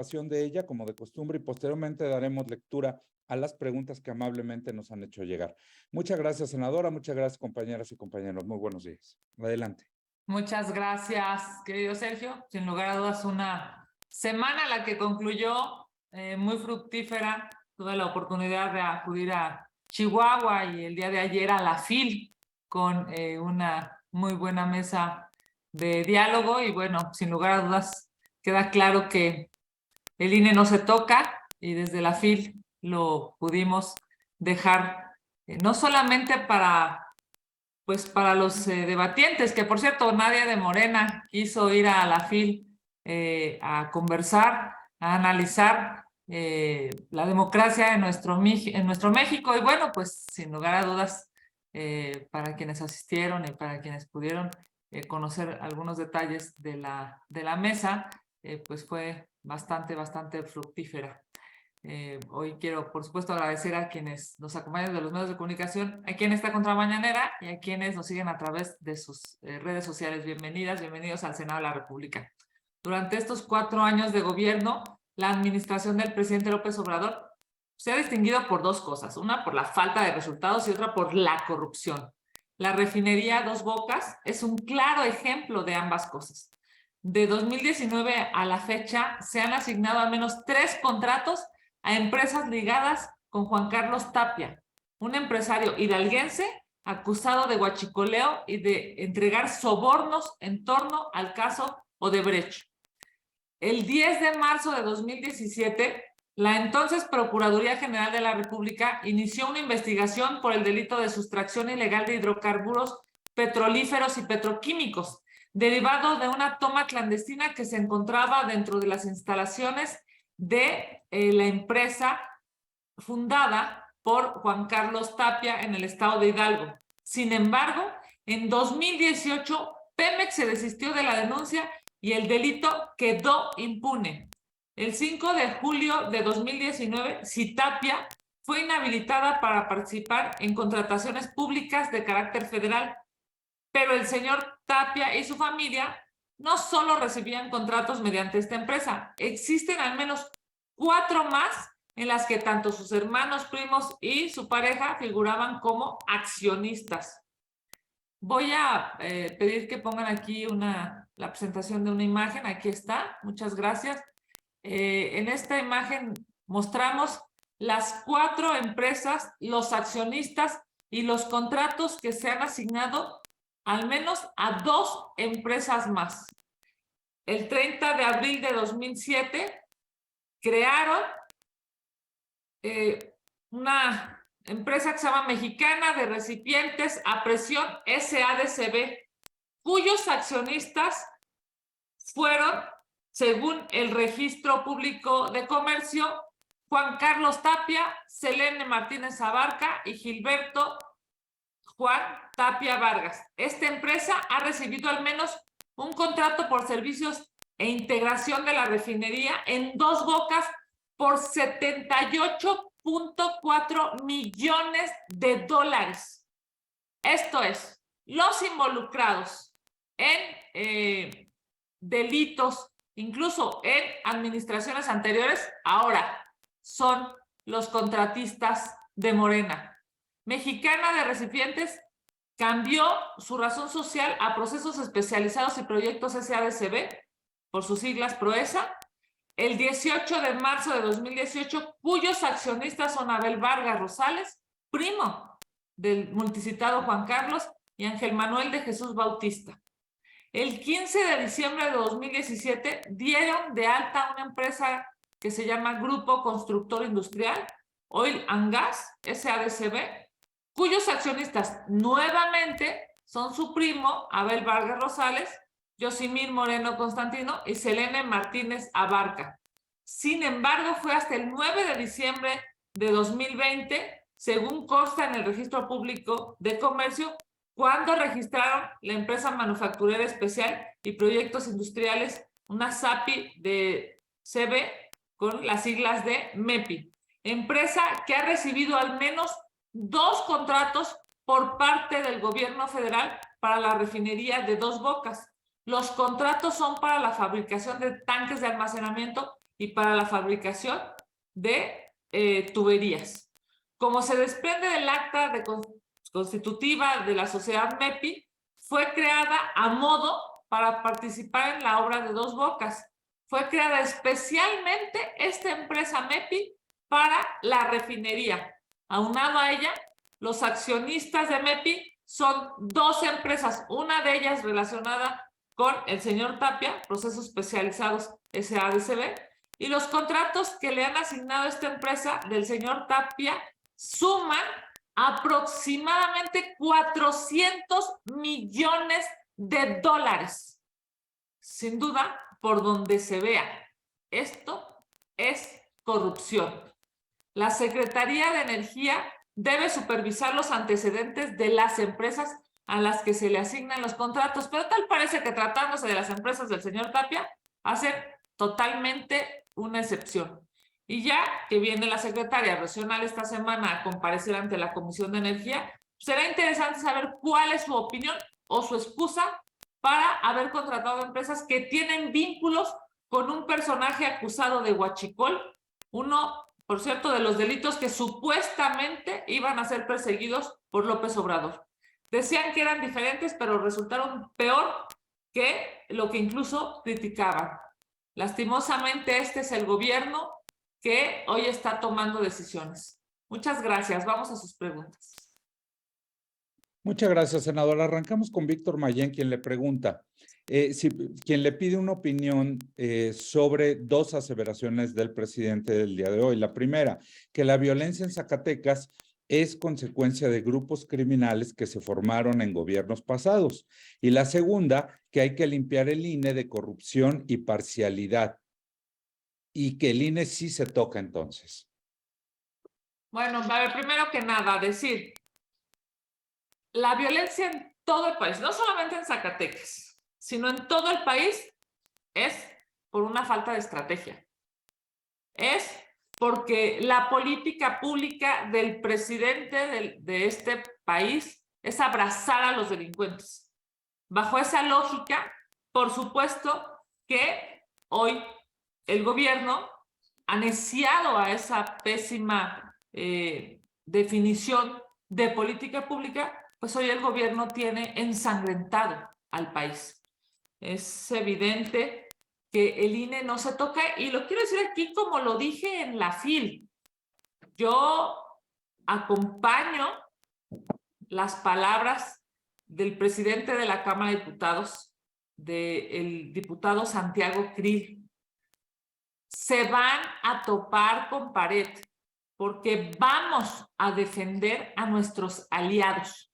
de ella, como de costumbre, y posteriormente daremos lectura a las preguntas que amablemente nos han hecho llegar. Muchas gracias, senadora. Muchas gracias, compañeras y compañeros. Muy buenos días. Adelante. Muchas gracias, querido Sergio. Sin lugar a dudas, una semana la que concluyó muy fructífera. Tuve la oportunidad de acudir a Chihuahua y el día de ayer a la FIL con una muy buena mesa de diálogo. Y bueno, sin lugar a dudas, queda claro que el INE no se toca y desde la FIL lo pudimos dejar no solamente para los debatientes, que por cierto, Nadia de Morena quiso ir a la FIL a conversar, a analizar la democracia en nuestro México. Y bueno, pues sin lugar a dudas, para quienes asistieron y para quienes pudieron conocer algunos detalles de la mesa, pues fue bastante fructífera. Hoy quiero, por supuesto, agradecer a quienes nos acompañan de los medios de comunicación, aquí en esta contramañanera y a quienes nos siguen a través de sus redes sociales. Bienvenidos al Senado de la República. Durante estos 4 años de gobierno, la administración del presidente López Obrador se ha distinguido por 2 cosas. Una, por la falta de resultados y otra, por la corrupción. La refinería Dos Bocas es un claro ejemplo de ambas cosas. De 2019 a la fecha, se han asignado al menos 3 contratos a empresas ligadas con Juan Carlos Tapia, un empresario hidalguense acusado de huachicoleo y de entregar sobornos en torno al caso Odebrecht. El 10 de marzo de 2017, la entonces Procuraduría General de la República inició una investigación por el delito de sustracción ilegal de hidrocarburos petrolíferos y petroquímicos, derivado de una toma clandestina que se encontraba dentro de las instalaciones de la empresa fundada por Juan Carlos Tapia en el estado de Hidalgo. Sin embargo, en 2018, Pemex se desistió de la denuncia y el delito quedó impune. El 5 de julio de 2019, Tapia fue inhabilitada para participar en contrataciones públicas de carácter federal, pero el señor Tapia y su familia no solo recibían contratos mediante esta empresa, existen al menos 4 más en las que tanto sus hermanos, primos y su pareja figuraban como accionistas. Voy a pedir que pongan aquí la presentación de una imagen. Aquí está, muchas gracias. En esta imagen mostramos las 4 empresas, los accionistas y los contratos que se han asignado al menos a 2 empresas más. El 30 de abril de 2007 crearon una empresa que se llama Mexicana de Recipientes a Presión SADCB, cuyos accionistas fueron, según el Registro Público de Comercio, Juan Carlos Tapia, Selene Martínez Abarca y Gilberto Juan Tapia Vargas. Esta empresa ha recibido al menos un contrato por servicios e integración de la refinería en Dos Bocas por $78.4 millones. Esto es, los involucrados en delitos, incluso en administraciones anteriores, ahora son los contratistas de Morena. Mexicana de Recipientes cambió su razón social a Procesos Especializados y Proyectos SADCB, por sus siglas PROESA, el 18 de marzo de 2018, cuyos accionistas son Abel Vargas Rosales, primo del multicitado Juan Carlos, y Ángel Manuel de Jesús Bautista. El 15 de diciembre de 2017 dieron de alta una empresa que se llama Grupo Constructor Industrial, Oil and Gas, SADCB, cuyos accionistas nuevamente son su primo Abel Vargas Rosales, Yosimir Moreno Constantino y Selene Martínez Abarca. Sin embargo, fue hasta el 9 de diciembre de 2020, según consta en el Registro Público de Comercio, cuando registraron la empresa manufacturera especial y proyectos industriales, una SAPI de CB con las siglas de MEPI, empresa que ha recibido al menos 2 contratos por parte del gobierno federal para la refinería de Dos Bocas. Los contratos son para la fabricación de tanques de almacenamiento y para la fabricación de tuberías. Como se desprende del acta constitutiva de la sociedad MEPI, fue creada a modo para participar en la obra de Dos Bocas. Fue creada especialmente esta empresa MEPI para la refinería. Aunado a ella, los accionistas de MEPI son dos empresas, una de ellas relacionada con el señor Tapia, Procesos Especializados SADCB, y los contratos que le han asignado a esta empresa del señor Tapia suman aproximadamente 400 millones de dólares. Sin duda, por donde se vea, esto es corrupción. La Secretaría de Energía debe supervisar los antecedentes de las empresas a las que se le asignan los contratos, pero tal parece que tratándose de las empresas del señor Tapia, hacen totalmente una excepción. Y ya que viene la secretaria regional esta semana a comparecer ante la Comisión de Energía, será interesante saber cuál es su opinión o su excusa para haber contratado empresas que tienen vínculos con un personaje acusado de huachicol, uno, por cierto, de los delitos que supuestamente iban a ser perseguidos por López Obrador. Decían que eran diferentes, pero resultaron peor que lo que incluso criticaban. Lastimosamente, este es el gobierno que hoy está tomando decisiones. Muchas gracias. Vamos a sus preguntas. Muchas gracias, senador. Arrancamos con Víctor Mayén, quien le pregunta, quien le pide una opinión sobre dos aseveraciones del presidente del día de hoy. La primera, que la violencia en Zacatecas es consecuencia de grupos criminales que se formaron en gobiernos pasados. Y la segunda, que hay que limpiar el INE de corrupción y parcialidad. Y que el INE sí se toca entonces. Bueno, a ver, primero que nada, decir, la violencia en todo el país, no solamente en Zacatecas, sino en todo el país, es por una falta de estrategia. Es porque la política pública del presidente de este país es abrazar a los delincuentes. Bajo esa lógica, por supuesto que hoy el gobierno, aneciado a esa pésima definición de política pública, pues hoy el gobierno tiene ensangrentado al país. Es evidente que el INE no se toca, y lo quiero decir aquí como lo dije en la FIL. Yo acompaño las palabras del presidente de la Cámara de Diputados, del diputado Santiago Krill. Se van a topar con pared porque vamos a defender a nuestros aliados,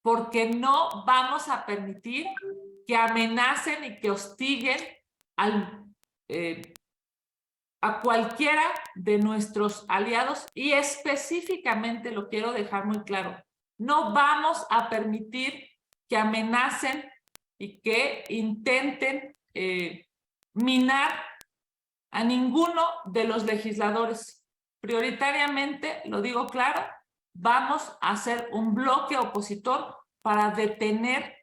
porque no vamos a permitir que amenacen y que hostiguen a cualquiera de nuestros aliados, y específicamente, lo quiero dejar muy claro, no vamos a permitir que amenacen y que intenten minar a ninguno de los legisladores. Prioritariamente, lo digo claro, vamos a hacer un bloque opositor para detener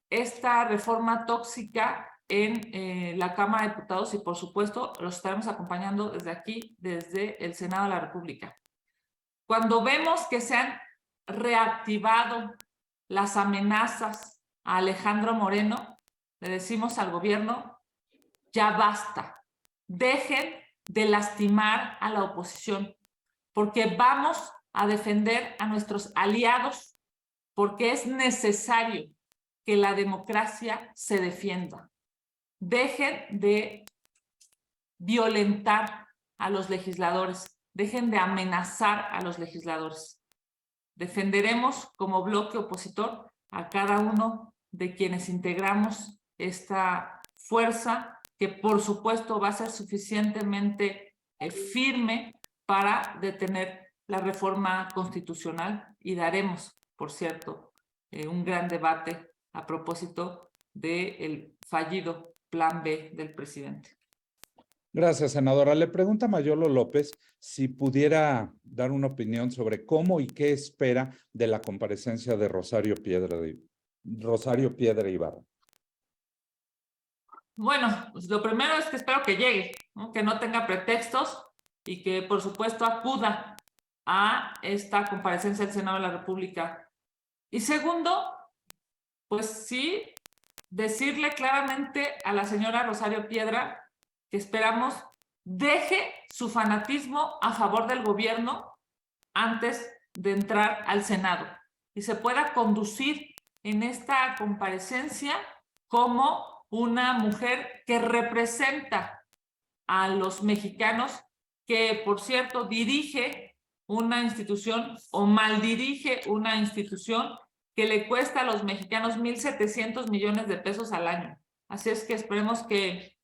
esta reforma tóxica en la Cámara de Diputados, y por supuesto los estaremos acompañando desde aquí, desde el Senado de la República. Cuando vemos que se han reactivado las amenazas a Alejandro Moreno, le decimos al gobierno, ya basta, dejen de lastimar a la oposición, porque vamos a defender a nuestros aliados, porque es necesario que la democracia se defienda. Dejen de violentar a los legisladores, dejen de amenazar a los legisladores. Defenderemos como bloque opositor a cada uno de quienes integramos esta fuerza, que por supuesto va a ser suficientemente firme para detener la reforma constitucional, y daremos, por cierto, un gran debate a propósito del fallido Plan B del presidente. Gracias, senadora. Le pregunta Mayolo López si pudiera dar una opinión sobre cómo y qué espera de la comparecencia de Rosario Piedra Ibarra. Bueno, pues lo primero es que espero que llegue. ¿no? Que no tenga pretextos y que, por supuesto, acuda a esta comparecencia del Senado de la República. Y segundo, pues sí, decirle claramente a la señora Rosario Piedra que esperamos deje su fanatismo a favor del gobierno antes de entrar al Senado y se pueda conducir en esta comparecencia como una mujer que representa a los mexicanos, que por cierto dirige una institución o maldirige una institución que le cuesta a los mexicanos 1,700 millones de pesos al año. Así es que esperemos que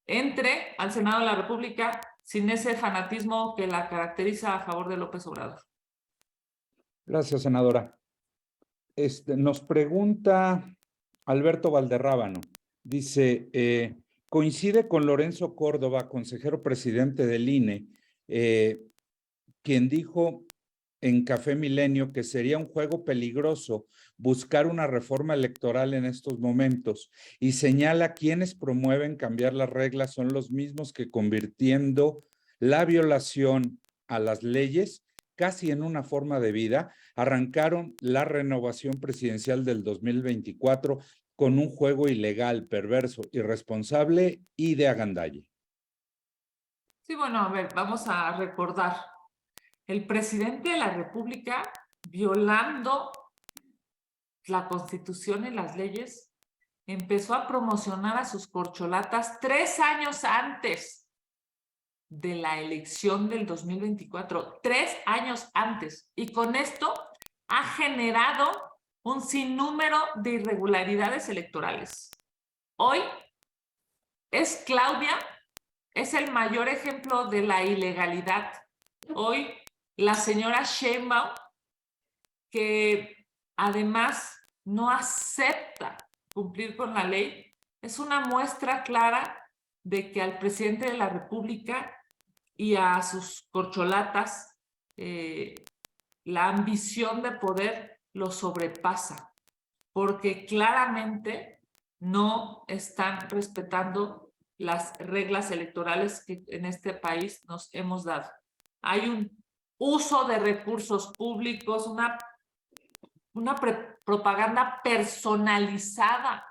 entre al Senado de la República sin ese fanatismo que la caracteriza a favor de López Obrador. Gracias, senadora. Nos pregunta Alberto Valderrábano. Dice, coincide con Lorenzo Córdoba, consejero presidente del INE, quien dijo en Café Milenio que sería un juego peligroso buscar una reforma electoral en estos momentos y señala quienes promueven cambiar las reglas son los mismos que convirtiendo la violación a las leyes casi en una forma de vida, arrancaron la renovación presidencial del 2024 con un juego ilegal, perverso, irresponsable y de agandalle. Sí, bueno, a ver, vamos a recordar. El presidente de la República, violando la Constitución y las leyes, empezó a promocionar a sus corcholatas 3 años antes de la elección del 2024, 3 años antes. Y con esto ha generado un sinnúmero de irregularidades electorales. Hoy es Claudia, es el mayor ejemplo de la ilegalidad. Hoy la señora Sheinbaum, que además no acepta cumplir con la ley, es una muestra clara de que al presidente de la República y a sus corcholatas la ambición de poder lo sobrepasa, porque claramente no están respetando las reglas electorales que en este país nos hemos dado. Hay un uso de recursos públicos, una propaganda personalizada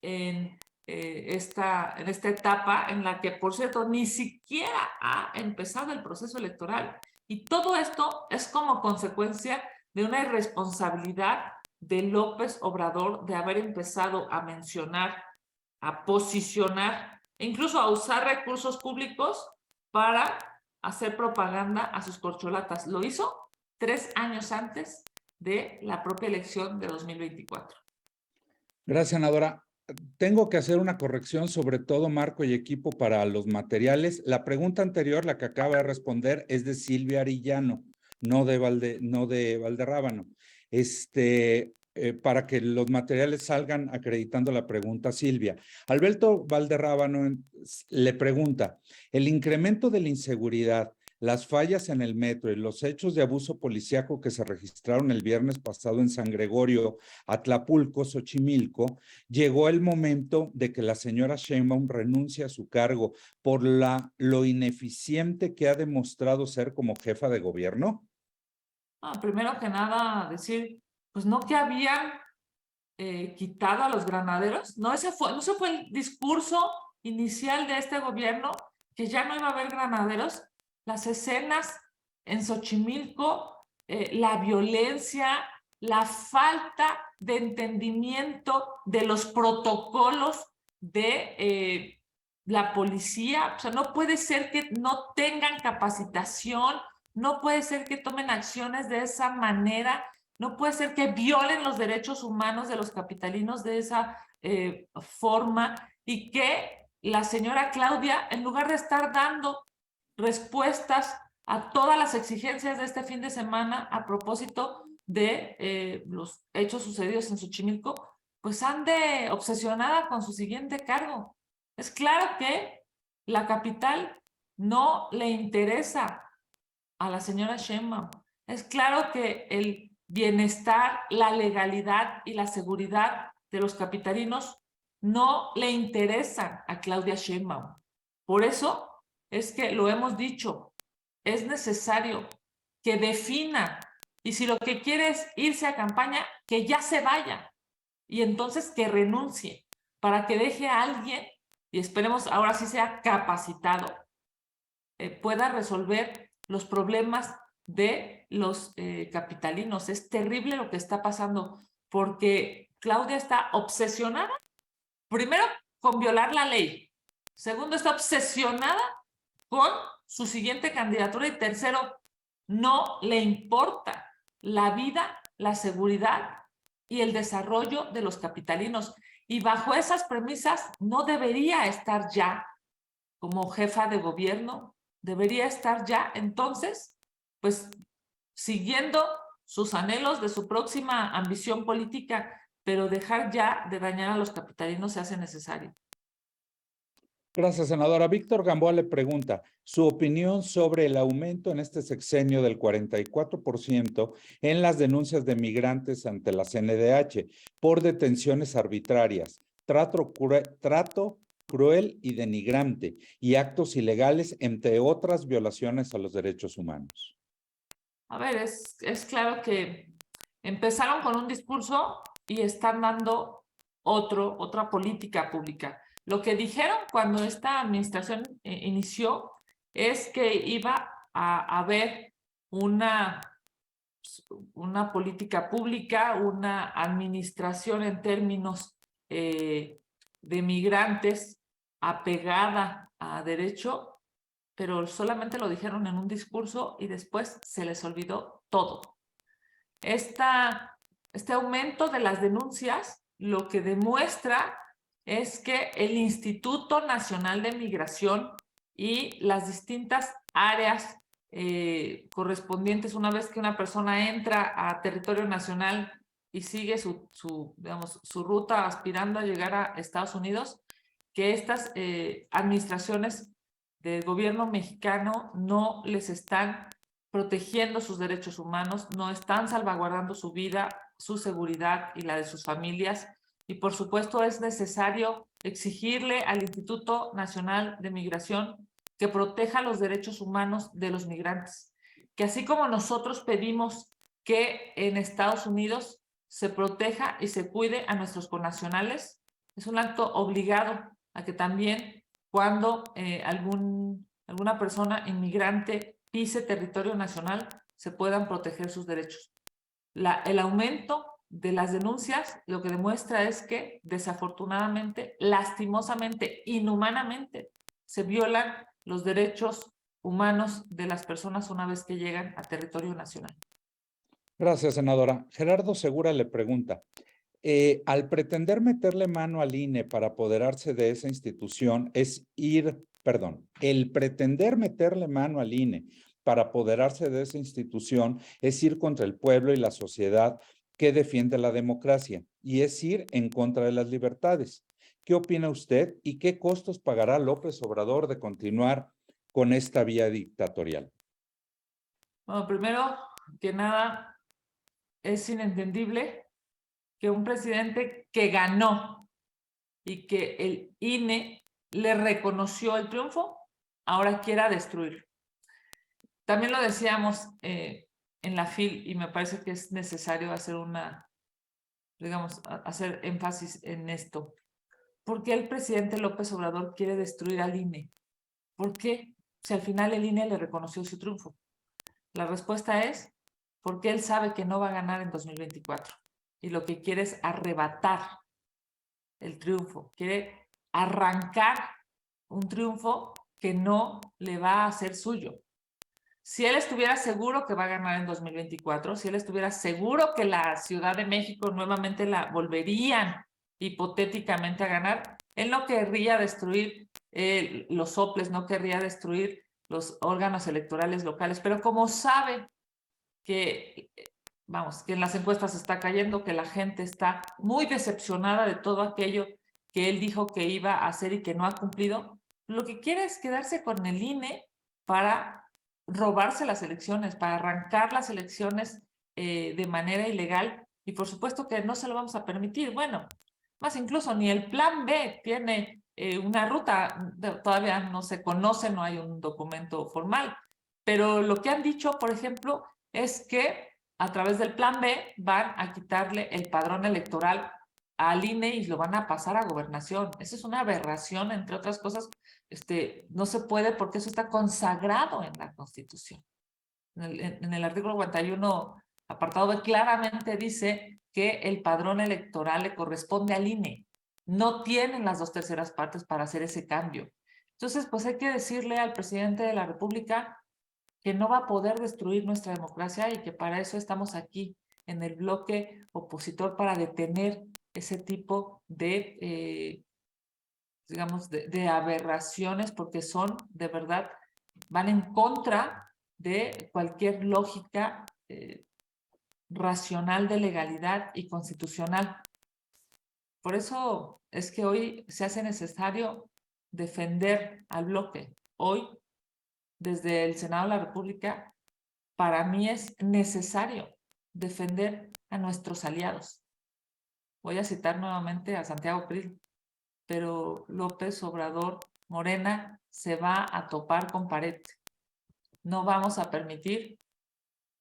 en esta etapa en la que, por cierto, ni siquiera ha empezado el proceso electoral. Y todo esto es como consecuencia de una irresponsabilidad de López Obrador de haber empezado a mencionar, a posicionar, e incluso a usar recursos públicos para hacer propaganda a sus corcholatas. Lo hizo 3 años antes de la propia elección de 2024. Gracias, senadora. Tengo que hacer una corrección, sobre todo Marco y equipo, para los materiales. La pregunta anterior, la que acaba de responder, es de Silvia Arillano, no de Valderrábano. Para que los materiales salgan acreditando la pregunta, Silvia. Alberto Valderrábano le pregunta, ¿el incremento de la inseguridad, las fallas en el metro y los hechos de abuso policíaco que se registraron el viernes pasado en San Gregorio, Atlapulco, Xochimilco, llegó el momento de que la señora Sheinbaum renuncie a su cargo por lo ineficiente que ha demostrado ser como jefa de gobierno? Primero que nada, decir, pues no que habían quitado a los granaderos. No, ese fue el discurso inicial de este gobierno, que ya no iba a haber granaderos. Las escenas en Xochimilco, la violencia, la falta de entendimiento de los protocolos de la policía. O sea, no puede ser que no tengan capacitación, no puede ser que tomen acciones de esa manera, no puede ser que violen los derechos humanos de los capitalinos de esa forma, y que la señora Claudia, en lugar de estar dando respuestas a todas las exigencias de este fin de semana a propósito de los hechos sucedidos en Xochimilco, pues ande obsesionada con su siguiente cargo. Es claro que la capital no le interesa a la señora Sheinbaum. Es claro que el bienestar, la legalidad y la seguridad de los capitalinos no le interesan a Claudia Sheinbaum. Por eso es que lo hemos dicho, es necesario que defina, y si lo que quiere es irse a campaña, que ya se vaya, y entonces que renuncie, para que deje a alguien, y esperemos ahora sí sea capacitado, pueda resolver los problemas de los capitalinos. Es terrible lo que está pasando, porque Claudia está obsesionada, primero, con violar la ley. Segundo, está obsesionada con su siguiente candidatura. Y tercero, no le importa la vida, la seguridad y el desarrollo de los capitalinos. Y bajo esas premisas no debería estar ya como jefa de gobierno, debería estar ya entonces, pues, siguiendo sus anhelos de su próxima ambición política, pero dejar ya de dañar a los capitalinos se hace necesario. Gracias, senadora. Víctor Gamboa le pregunta su opinión sobre el aumento en este sexenio del 44% en las denuncias de migrantes ante la CNDH por detenciones arbitrarias, trato cruel y denigrante y actos ilegales, entre otras violaciones a los derechos humanos. A ver, es claro que empezaron con un discurso y están dando otra política pública. Lo que dijeron cuando esta administración inició es que iba a haber una política pública, una administración en términos de migrantes apegada a derecho, pero solamente lo dijeron en un discurso y después se les olvidó todo. Este aumento de las denuncias lo que demuestra es que el Instituto Nacional de Migración y las distintas áreas correspondientes, una vez que una persona entra a territorio nacional y sigue su ruta aspirando a llegar a Estados Unidos, que estas administraciones del gobierno mexicano no les están protegiendo sus derechos humanos, no están salvaguardando su vida, su seguridad y la de sus familias. Y por supuesto es necesario exigirle al Instituto Nacional de Migración que proteja los derechos humanos de los migrantes. Que así como nosotros pedimos que en Estados Unidos se proteja y se cuide a nuestros connacionales, es un acto obligado a que también cuando alguna persona inmigrante pise territorio nacional, se puedan proteger sus derechos. El aumento de las denuncias lo que demuestra es que desafortunadamente, lastimosamente, inhumanamente, se violan los derechos humanos de las personas una vez que llegan a territorio nacional. Gracias, senadora. Gerardo Segura le pregunta, al pretender meterle mano al INE para apoderarse de esa institución el pretender meterle mano al INE para apoderarse de esa institución es ir contra el pueblo y la sociedad que defiende la democracia y es ir en contra de las libertades. ¿Qué opina usted y qué costos pagará López Obrador de continuar con esta vía dictatorial? Bueno, primero que nada, es inentendible que un presidente que ganó y que el INE le reconoció el triunfo, ahora quiera destruirlo. También lo decíamos en la FIL y me parece que es necesario hacer hacer énfasis en esto. ¿Por qué el presidente López Obrador quiere destruir al INE? ¿Por qué? Si al final el INE le reconoció su triunfo. La respuesta es porque él sabe que no va a ganar en 2024 y lo que quiere es arrebatar el triunfo, quiere arrancar un triunfo que no le va a ser suyo. Si él estuviera seguro que va a ganar en 2024, si él estuviera seguro que la Ciudad de México nuevamente la volverían hipotéticamente a ganar, él no querría destruir los soples, no querría destruir los órganos electorales locales, pero como sabe que, que en las encuestas está cayendo, que la gente está muy decepcionada de todo aquello que él dijo que iba a hacer y que no ha cumplido, lo que quiere es quedarse con el INE para robarse las elecciones, para arrancar las elecciones de manera ilegal y por supuesto que no se lo vamos a permitir. Bueno, más incluso ni el plan B tiene una ruta. Todavía no se conoce, no hay un documento formal, pero lo que han dicho, por ejemplo, es que a través del plan B van a quitarle el padrón electoral al INE y lo van a pasar a gobernación. Esa es una aberración, entre otras cosas. No se puede porque eso está consagrado en la Constitución. En el artículo 41, apartado B, claramente dice que el padrón electoral le corresponde al INE. No tienen las 2/3 partes para hacer ese cambio. Entonces, pues hay que decirle al presidente de la República que no va a poder destruir nuestra democracia y que para eso estamos aquí en el bloque opositor, para detener ese tipo de, digamos, de aberraciones, porque son, de verdad, van en contra de cualquier lógica racional de legalidad y constitucional. Por eso es que hoy se hace necesario defender al bloque. Hoy, desde el Senado de la República, para mí es necesario defender a nuestros aliados. Voy a citar nuevamente a Santiago Krill, pero López Obrador, Morena, se va a topar con pared. No vamos a permitir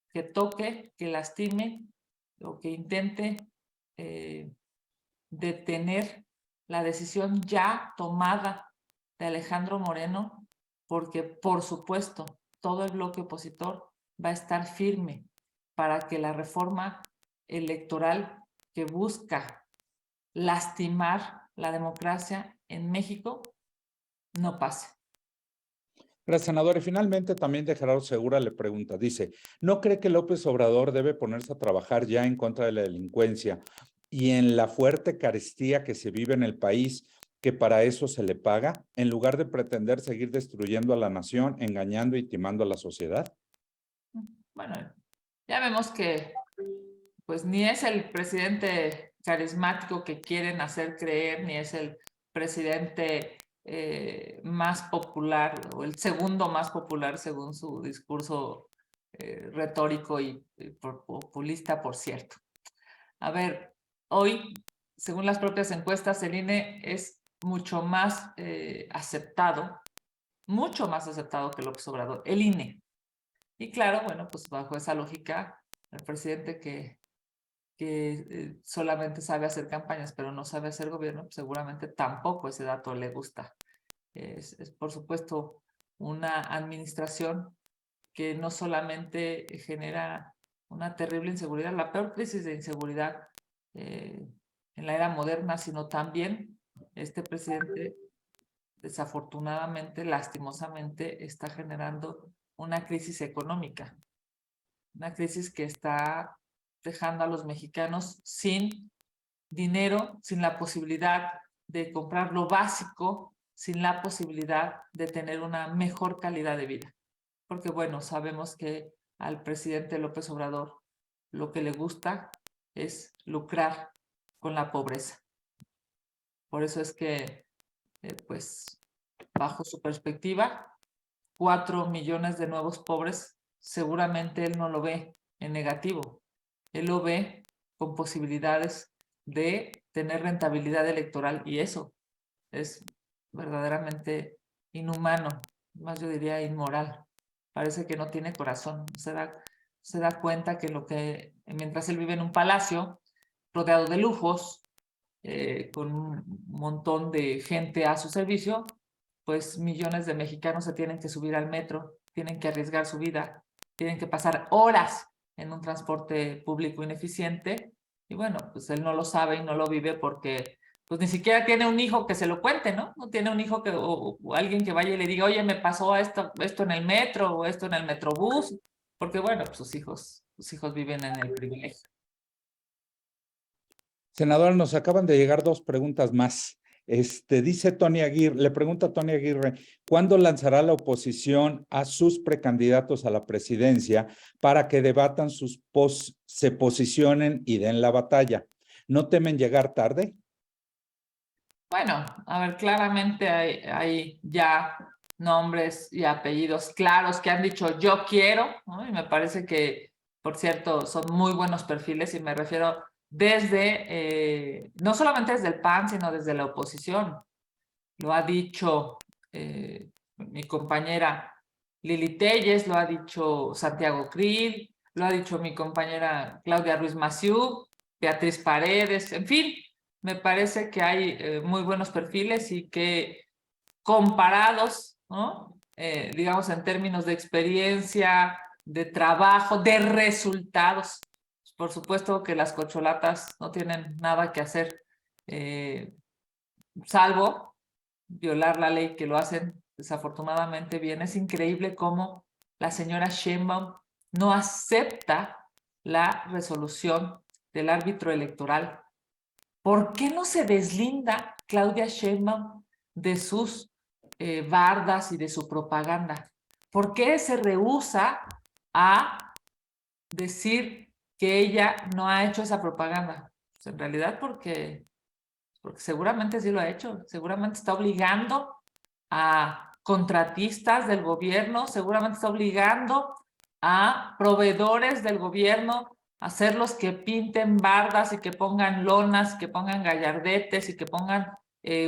que toque, que lastime o que intente detener la decisión ya tomada de Alejandro Moreno, porque, por supuesto, todo el bloque opositor va a estar firme para que la reforma electoral que busca lastimar la democracia en México no pase. Gracias, senador. Y finalmente también de Gerardo Segura le pregunta, dice, ¿no cree que López Obrador debe ponerse a trabajar ya en contra de la delincuencia y en la fuerte carestía que se vive en el país, que para eso se le paga, en lugar de pretender seguir destruyendo a la nación, engañando y timando a la sociedad? Bueno, ya vemos que pues ni es el presidente carismático que quieren hacer creer, ni es el presidente más popular o el segundo más popular según su discurso retórico y populista, por cierto. A ver, hoy, según las propias encuestas, el INE es mucho más aceptado, mucho más aceptado que López Obrador, el INE. Y claro, bueno, pues bajo esa lógica, el presidente que solamente sabe hacer campañas, pero no sabe hacer gobierno, pues seguramente tampoco ese dato le gusta. Es, por supuesto, una administración que no solamente genera una terrible inseguridad, la peor crisis de inseguridad en la era moderna, sino también este presidente, desafortunadamente, lastimosamente, está generando una crisis económica, una crisis que está dejando a los mexicanos sin dinero, sin la posibilidad de comprar lo básico, sin la posibilidad de tener una mejor calidad de vida. Porque bueno, sabemos que al presidente López Obrador lo que le gusta es lucrar con la pobreza. Por eso es que, pues, bajo su perspectiva, 4 millones de nuevos pobres, seguramente él no lo ve en negativo. Él lo ve con posibilidades de tener rentabilidad electoral, y eso es verdaderamente inhumano, más yo diría inmoral. Parece que no tiene corazón, se da cuenta que mientras él vive en un palacio rodeado de lujos, con un montón de gente a su servicio, pues millones de mexicanos se tienen que subir al metro, tienen que arriesgar su vida, tienen que pasar horas en un transporte público ineficiente, y bueno, pues él no lo sabe y no lo vive porque pues ni siquiera tiene un hijo que se lo cuente, ¿no? No tiene un hijo o alguien que vaya y le diga, oye, me pasó esto en el metro o esto en el metrobús, porque bueno, pues sus hijos viven en el privilegio. Senador, nos acaban de llegar 2 preguntas más. Dice Tony Aguirre, le pregunta a Tony Aguirre, ¿cuándo lanzará la oposición a sus precandidatos a la presidencia para que debatan se posicionen y den la batalla? ¿No temen llegar tarde? Bueno, a ver, claramente hay ya nombres y apellidos claros que han dicho yo quiero, ¿no? Y me parece que, por cierto, son muy buenos perfiles, y me refiero desde, no solamente desde el PAN, sino desde la oposición. lo ha dicho mi compañera Lili Telles, lo ha dicho Santiago Krill, lo ha dicho mi compañera Claudia Ruiz Massieu, Beatriz Paredes, en fin, me parece que hay muy buenos perfiles y que comparados, ¿no? Digamos en términos de experiencia, de trabajo, de resultados. Por supuesto que las corcholatas no tienen nada que hacer, salvo violar la ley, que lo hacen desafortunadamente bien. Es increíble cómo la señora Sheinbaum no acepta la resolución del árbitro electoral. ¿Por qué no se deslinda Claudia Sheinbaum de sus bardas y de su propaganda? ¿Por qué se rehúsa a decir que ella no ha hecho esa propaganda? Pues en realidad porque seguramente sí lo ha hecho, seguramente está obligando a contratistas del gobierno, seguramente está obligando a proveedores del gobierno a hacerlos que pinten bardas y que pongan lonas, que pongan gallardetes y que pongan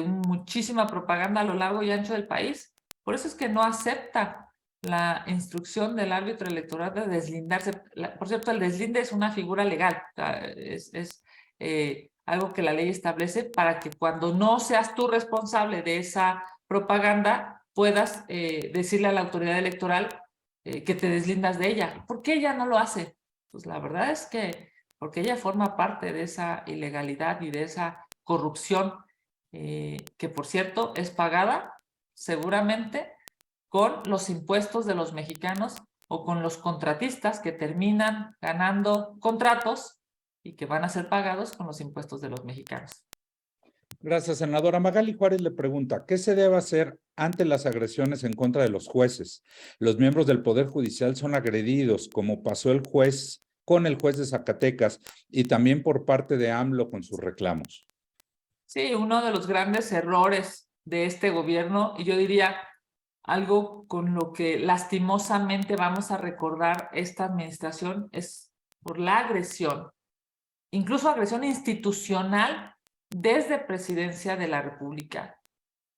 muchísima propaganda a lo largo y ancho del país. Por eso es que no acepta la instrucción del árbitro electoral de deslindarse. Por cierto, el deslinde es una figura legal, es algo que la ley establece para que cuando no seas tú responsable de esa propaganda puedas decirle a la autoridad electoral que te deslindas de ella. ¿Por qué ella no lo hace? Pues la verdad es que porque ella forma parte de esa ilegalidad y de esa corrupción que por cierto es pagada seguramente con los impuestos de los mexicanos o con los contratistas que terminan ganando contratos y que van a ser pagados con los impuestos de los mexicanos. Gracias, senadora. Magali Juárez le pregunta, ¿qué se debe hacer ante las agresiones en contra de los jueces? Los miembros del Poder Judicial son agredidos, como pasó con el juez de Zacatecas y también por parte de AMLO con sus reclamos. Sí, uno de los grandes errores de este gobierno, y yo diría algo con lo que lastimosamente vamos a recordar esta administración, es por la agresión, incluso agresión institucional desde Presidencia de la República.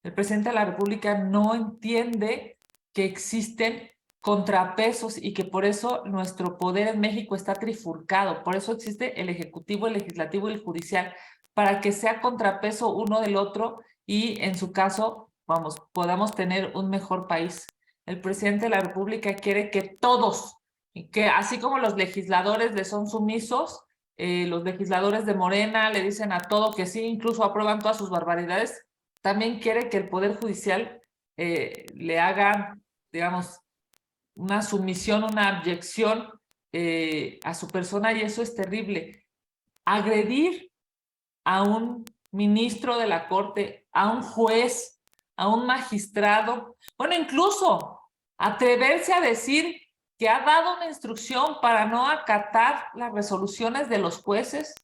El presidente de la República no entiende que existen contrapesos y que por eso nuestro poder en México está trifurcado. Por eso existe el Ejecutivo, el Legislativo y el Judicial, para que sea contrapeso uno del otro y en su caso, vamos, podamos tener un mejor país. El presidente de la República quiere que todos, que así como los legisladores le son sumisos, los legisladores de Morena le dicen a todo que sí, incluso aprueban todas sus barbaridades, también quiere que el Poder Judicial le haga, digamos, una sumisión, una abyección a su persona y eso es terrible. Agredir a un ministro de la Corte, a un juez, a un magistrado, bueno, incluso atreverse a decir que ha dado una instrucción para no acatar las resoluciones de los jueces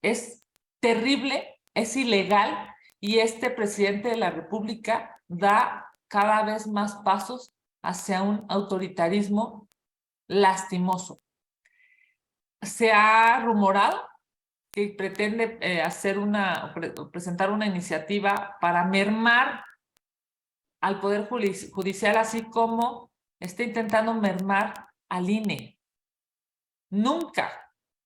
es terrible, es ilegal y este presidente de la República da cada vez más pasos hacia un autoritarismo lastimoso. Se ha rumorado que pretende presentar una iniciativa para mermar al Poder Judicial, así como está intentando mermar al INE. Nunca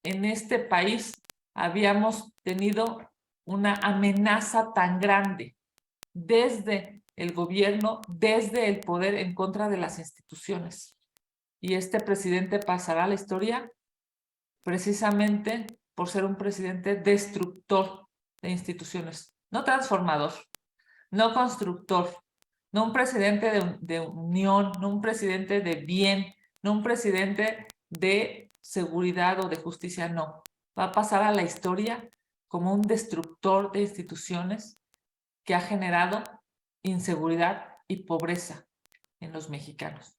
en este país habíamos tenido una amenaza tan grande desde el gobierno, desde el poder en contra de las instituciones. Y este presidente pasará a la historia precisamente por ser un presidente destructor de instituciones, no transformador, no constructor, no un presidente de unión, no un presidente de bien, no un presidente de seguridad o de justicia, no. Va a pasar a la historia como un destructor de instituciones que ha generado inseguridad y pobreza en los mexicanos.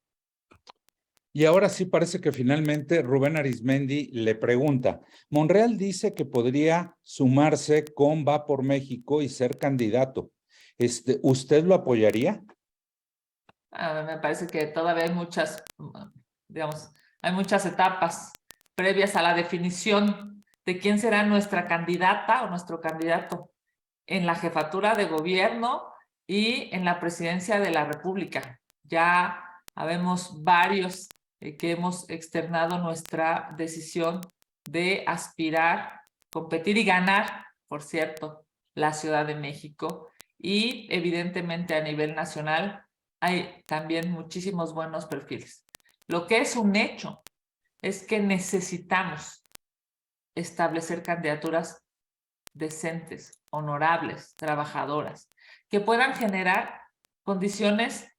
Y ahora sí parece que finalmente Rubén Arizmendi le pregunta, Monreal dice que podría sumarse con Va por México y ser candidato. ¿Usted lo apoyaría? Me parece que todavía hay muchas, digamos, hay muchas etapas previas a la definición de quién será nuestra candidata o nuestro candidato. en la jefatura de gobierno y en la presidencia de la República. Ya habemos varios que hemos externado nuestra decisión de aspirar, competir y ganar, por cierto, la Ciudad de México. Y evidentemente a nivel nacional hay también muchísimos buenos perfiles. Lo que es un hecho es que necesitamos establecer candidaturas decentes, honorables, trabajadoras, que puedan generar condiciones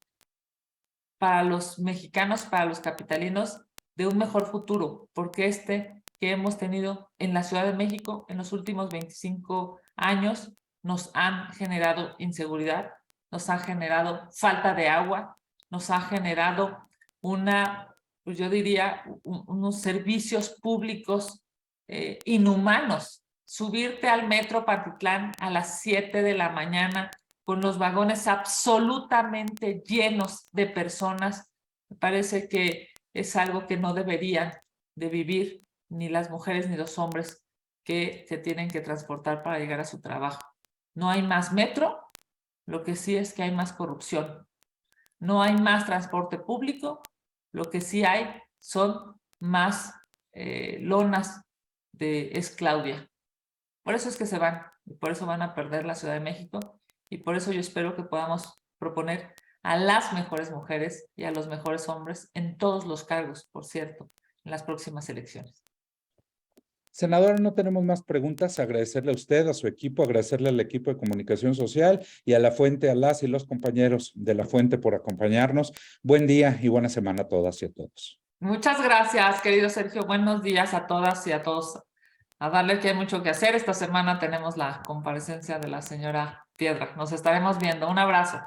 para los mexicanos, para los capitalinos, de un mejor futuro, porque este que hemos tenido en la Ciudad de México en los últimos 25 años nos han generado inseguridad, nos ha generado falta de agua, nos ha generado pues yo diría, unos servicios públicos inhumanos. Subirte al metro Pantitlán a las 7 de la mañana con los vagones absolutamente llenos de personas, me parece que es algo que no deberían de vivir ni las mujeres ni los hombres que se tienen que transportar para llegar a su trabajo. No hay más metro, lo que sí es que hay más corrupción. No hay más transporte público, lo que sí hay son más lonas de es Claudia. Por eso es que se van, y por eso van a perder la Ciudad de México, y por eso yo espero que podamos proponer a las mejores mujeres y a los mejores hombres en todos los cargos, por cierto, en las próximas elecciones. Senadora, no tenemos más preguntas. Agradecerle a usted, a su equipo, agradecerle al equipo de comunicación social y a La Fuente, a las y los compañeros de La Fuente por acompañarnos. Buen día y buena semana a todas y a todos. Muchas gracias, querido Sergio. Buenos días a todas y a todos. A darle que hay mucho que hacer. Esta semana tenemos la comparecencia de la señora Piedra. Nos estaremos viendo. Un abrazo.